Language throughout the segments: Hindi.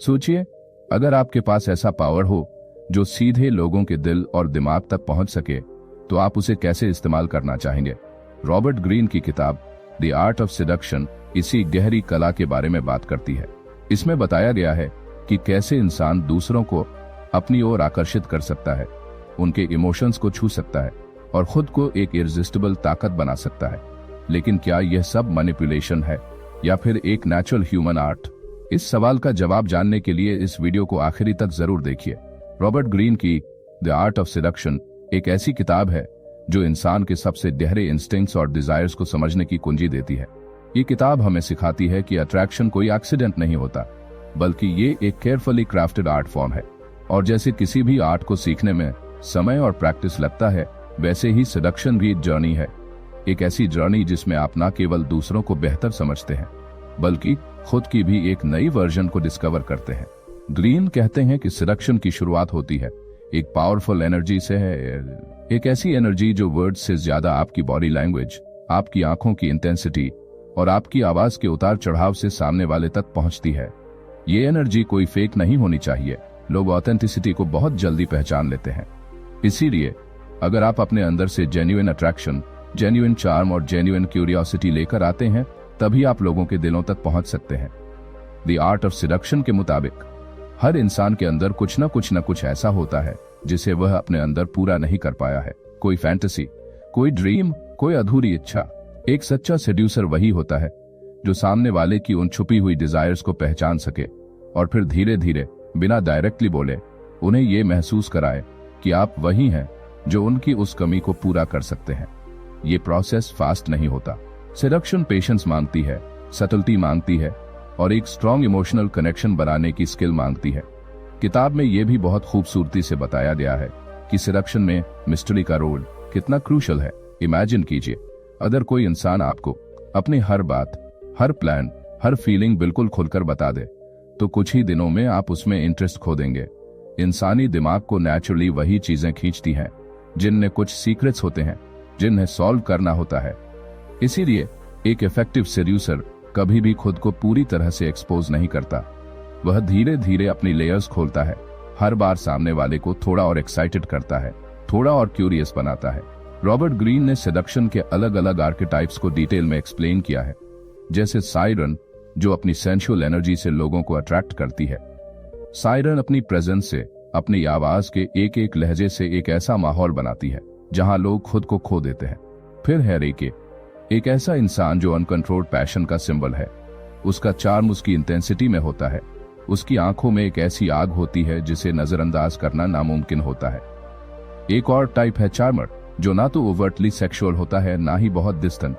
सोचिए, अगर आपके पास ऐसा पावर हो जो सीधे लोगों के दिल और दिमाग तक पहुंच सके, तो आप उसे कैसे इस्तेमाल करना चाहेंगे? रॉबर्ट ग्रीन की किताब द आर्ट ऑफ सिडक्शन इसी गहरी कला के बारे में बात करती है। इसमें बताया गया है कि कैसे इंसान दूसरों को अपनी ओर आकर्षित कर सकता है, उनके इमोशंस को छू सकता है और खुद को एक इररेजिस्टिबल ताकत बना सकता है। लेकिन क्या यह सब मैनिपुलेशन है या फिर एक नेचुरल ह्यूमन आर्ट? इस सवाल का जवाब जानने के लिए इस वीडियो को आखिरी तक जरूर देखिए। रॉबर्ट ग्रीन की द आर्ट ऑफ सिडक्शन एक ऐसी किताब है जो इंसान के सबसे गहरे इंस्टिंक्ट्स और डिजायर्स को समझने की कुंजी देती है। ये किताब हमें सिखाती है कि अट्रैक्शन कोई एक्सीडेंट नहीं होता, बल्कि ये एक केयरफुली क्राफ्टेड आर्ट फॉर्म है। और जैसे किसी भी आर्ट को सीखने में समय और प्रैक्टिस लगता है, वैसे ही सिडक्शन भी एक जर्नी है। एक ऐसी जर्नी जिसमें आप न केवल दूसरों को बेहतर समझते हैं, बल्कि खुद की भी एक नई वर्जन को डिस्कवर करते हैं। ग्रीन कहते हैं कि सिडक्शन की शुरुआत होती है एक पावरफुल एनर्जी से है, एक ऐसी एनर्जी जो वर्ड्स से ज्यादा आपकी बॉडी लैंग्वेज, आपकी आंखों की इंटेंसिटी और आपकी आवाज के उतार चढ़ाव से सामने वाले तक पहुंचती है। ये एनर्जी कोई फेक नहीं होनी चाहिए। लोग ऑथेंटिसिटी को बहुत जल्दी पहचान लेते हैं। इसीलिए अगर आप अपने अंदर से जेन्युइन अट्रैक्शन, जेन्युइन चार्म और जेन्युइन क्यूरियोसिटी लेकर आते हैं, तभी आप लोगों के दिलों तक पहुंच सकते हैं। द आर्ट ऑफ सिडक्शन के मुताबिक हर इंसान के अंदर कुछ न कुछ ऐसा होता है जिसे वह अपने अंदर पूरा नहीं कर पाया है। कोई फैंटेसी, कोई ड्रीम, कोई अधूरी इच्छा। एक सच्चा सेड्यूसर वही होता है जो सामने वाले की उन छुपी हुई डिजायर्स को पहचान सके और फिर धीरे धीरे, बिना डायरेक्टली बोले, उन्हें ये महसूस कराए कि आप वही हैं जो उनकी उस कमी को पूरा कर सकते हैं। ये प्रोसेस फास्ट नहीं होता। सेडक्शन पेशेंस मांगती है, सटलती मांगती है और एक स्ट्रॉन्ग इमोशनल कनेक्शन बनाने की स्किल मांगती है। किताब में यह भी बहुत खूबसूरती से बताया गया है कि सिडक्शन में मिस्ट्री का रोल कितना क्रूशल है। इमेजिन कीजिए, अगर कोई इंसान आपको अपनी हर बात, हर प्लान, हर फीलिंग बिल्कुल खुलकर बता दे, तो कुछ ही दिनों में आप उसमें इंटरेस्ट खो देंगे। इंसानी दिमाग को नेचुरली वही चीजें खींचती हैं जिनमें कुछ सीक्रेट्स होते हैं, जिन्हें सॉल्व करना होता है। इसीलिए एक इफेक्टिव सेड्यूसर कभी भी खुद को पूरी तरह से एक्सपोज नहीं करता। वह धीरे धीरे अपनी लेयर्स खोलता है, हर बार सामने वाले को थोड़ा और एक्साइटेड करता है, थोड़ा और क्यूरियस बनाता है। रॉबर्ट ग्रीन ने सेडक्शन के अलग अलग आर्केटाइप्स को डिटेल में एक्सप्लेन किया है, जैसे साइरन, जो अपनी सेंशुअल एनर्जी से लोगों को अट्रैक्ट करती है। साइरन अपनी प्रेजेंस से, अपनी आवाज के एक एक लहजे से एक ऐसा माहौल बनाती है जहां लोग खुद को खो देते हैं। फिर है रेके, एक ऐसा इंसान जो अनकंट्रोल्ड पैशन का सिंबल है। उसका चार्म उसकी इंटेंसिटी में होता है। उसकी आंखों में एक ऐसी आग होती है जिसे नजरअंदाज करना नामुमकिन होता है। एक और टाइप है चार्मर, जो ना तो ओवर्टली सेक्सुअल होता है, ना ही बहुत डिस्टेंट।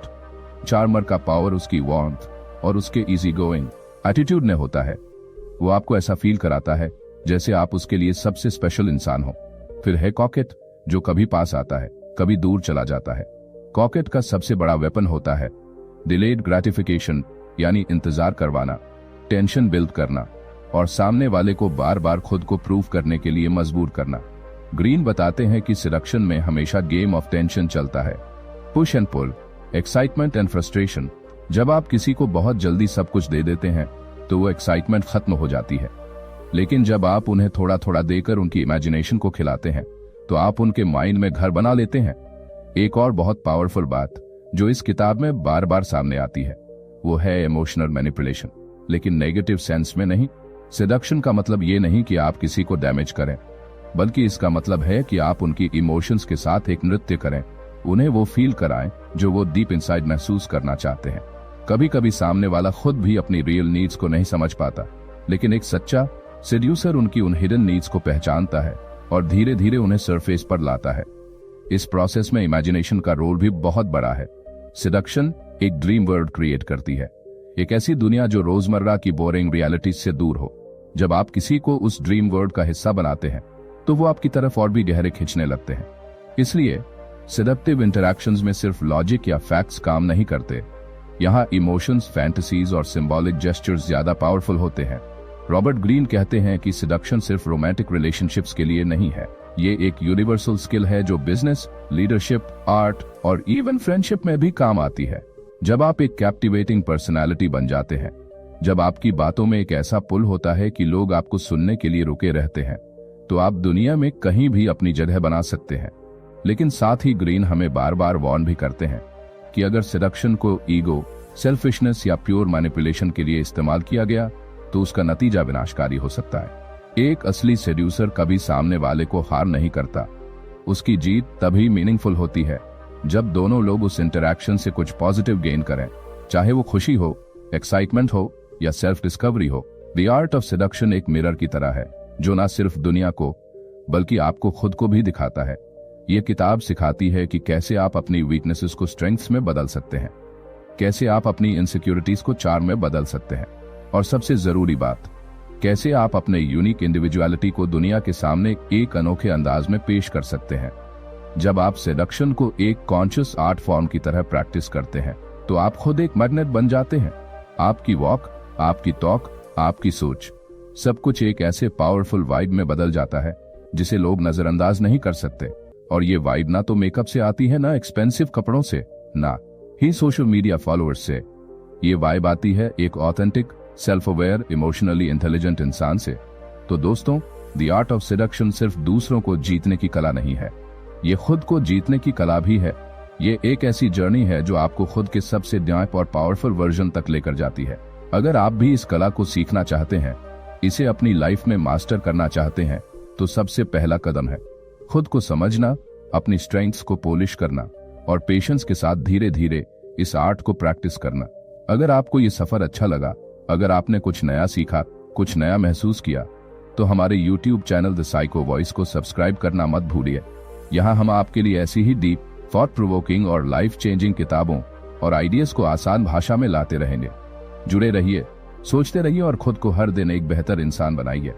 चार्मर का पावर उसकी वार्मथ और उसके इजी गोइंग एटीट्यूड में होता है। वो आपको ऐसा फील कराता है जैसे आप उसके लिए सबसे स्पेशल इंसान हो। फिर है कॉकेट, जो कभी पास आता है, कभी दूर चला जाता है। कॉकेट का सबसे बड़ा वेपन होता है डिलेड ग्रेटिफिकेशन, यानी इंतजार करवाना, टेंशन बिल्ड करना और सामने वाले को बार बार खुद को प्रूव करने के लिए मजबूर करना। ग्रीन बताते हैं कि सिडक्शन में हमेशा गेम ऑफ टेंशन चलता है, push and pull, excitement and frustration. जब आप किसी को बहुत जल्दी सब कुछ दे देते हैं तो वो एक्साइटमेंट खत्म हो जाती है, लेकिन जब आप उन्हें थोड़ा थोड़ा देकर उनकी इमेजिनेशन को खिलाते हैं तो आप उनके माइंड में घर बना लेते हैं। एक और बहुत पावरफुल बात जो इस किताब में बार बार सामने आती है, वो है इमोशनल मैनिपुलेशन, लेकिन नेगेटिव सेंस में नहीं। सेडक्शन का मतलब ये नहीं कि आप किसी को डैमेज करें, बल्कि इसका मतलब है कि आप उनकी इमोशंस के साथ एक नृत्य करें, उन्हें वो फील कराएं जो वो डीप इनसाइड महसूस करना चाहते हैं। कभी कभी सामने वाला खुद भी अपनी रियल नीड्स को नहीं समझ पाता, लेकिन एक सच्चा सेड्यूसर उनकी उन हिडन नीड्स को पहचानता है और धीरे धीरे उन्हें सरफेस पर लाता है। इस प्रोसेस में इमेजिनेशन का रोल भी बहुत बड़ा है। सेडक्शन एक ड्रीम वर्ल्ड क्रिएट करती है, एक ऐसी दुनिया जो रोजमर्रा की बोरिंग रियलिटीज से दूर हो। जब आप किसी को उस ड्रीम वर्ल्ड का हिस्सा बनाते हैं तो वो आपकी तरफ और भी गहरे खींचने लगते हैं। इसलिए सेडक्टिव इंटरैक्शंस में सिर्फ लॉजिक या फैक्ट्स काम नहीं करते। यहाँ इमोशंस, फैंटेसीज और सिंबॉलिक जेस्चर्स ज्यादा पावरफुल होते हैं। रॉबर्ट ग्रीन कहते हैं कि सेडक्शन सिर्फ रोमांटिक रिलेशनशिप्स के लिए नहीं है, ये एक यूनिवर्सल स्किल है जो बिजनेस, लीडरशिप, आर्ट और इवन फ्रेंडशिप में भी काम आती है। जब आप एक कैप्टिवेटिंग पर्सनालिटी बन जाते हैं जब आपकी बातों में एक ऐसा पुल होता है कि लोग आपको सुनने के लिए रुके रहते हैं, तो आप दुनिया में कहीं भी अपनी जगह बना सकते हैं। लेकिन साथ ही ग्रीन हमें बार बार वार्न भी करते हैं कि अगर सिडक्शन को ईगो, सेल्फिशनेस या प्योर मैनिपुलेशन के लिए इस्तेमाल किया गया तो उसका नतीजा विनाशकारी हो सकता है। एक असली सेड्यूसर कभी सामने वाले को हार नहीं करता। उसकी जीत तभी मीनिंगफुल होती है जब दोनों लोग उस इंटरैक्शन से कुछ पॉजिटिव गेन करें, चाहे वो खुशी हो, एक्साइटमेंट हो या सेल्फ डिस्कवरी हो। द आर्ट ऑफ सेडक्शन एक मिरर की तरह है जो न सिर्फ दुनिया को बल्कि आपको खुद को भी दिखाता है। ये किताब सिखाती है कि कैसे आप अपनी वीकनेसेस को स्ट्रेंथ्स में बदल सकते हैं, कैसे आप अपनी इनसिक्योरिटीज को चार्म में बदल सकते हैं, और सबसे जरूरी बात, कैसे आप अपने यूनिक इंडिविजुअलिटी को दुनिया के सामने एक अनोखे अंदाज में पेश कर सकते हैं। जब आप सेडक्शन को एक कॉन्शियस आर्ट फॉर्म की तरह प्रैक्टिस करते हैं तो आप खुद एक मैग्नेट बन जाते हैं। आपकी वॉक, आपकी टॉक, आपकी सोच, सब कुछ एक ऐसे पावरफुल वाइब में बदल जाता है जिसे लोग नजरअंदाज नहीं कर सकते। और ये वाइब ना तो मेकअप से आती है, ना एक्सपेंसिव कपड़ों से, ना ही सोशल मीडिया फॉलोअर्स से। ये वाइब आती है एक authentic, self aware, emotionally intelligent इंसान से। तो दोस्तों, द आर्ट ऑफ सेडक्शन सिर्फ दूसरों को जीतने की कला नहीं है, ये खुद को जीतने की कला भी है। ये एक ऐसी जर्नी है जो आपको खुद के सबसे ड्याप और पावरफुल वर्जन तक लेकर जाती है। अगर आप भी इस कला को सीखना चाहते हैं, इसे अपनी लाइफ में मास्टर करना चाहते हैं, तो सबसे पहला कदम है खुद को समझना, अपनी स्ट्रेंथ्स को पॉलिश करना और पेशेंस के साथ धीरे धीरे इस आर्ट को प्रैक्टिस करना। अगर आपको ये सफर अच्छा लगा, अगर आपने कुछ नया सीखा, कुछ नया महसूस किया, तो हमारे YouTube channel the psycho voice को सब्सक्राइब करना मत भूलिए। यहाँ हम आपके लिए ऐसी ही डीप, थॉट प्रोवोकिंग और लाइफ चेंजिंग किताबों और आइडियाज को आसान भाषा में लाते रहेंगे। जुड़े रहिए, सोचते रहिए और खुद को हर दिन एक बेहतर इंसान बनाइए।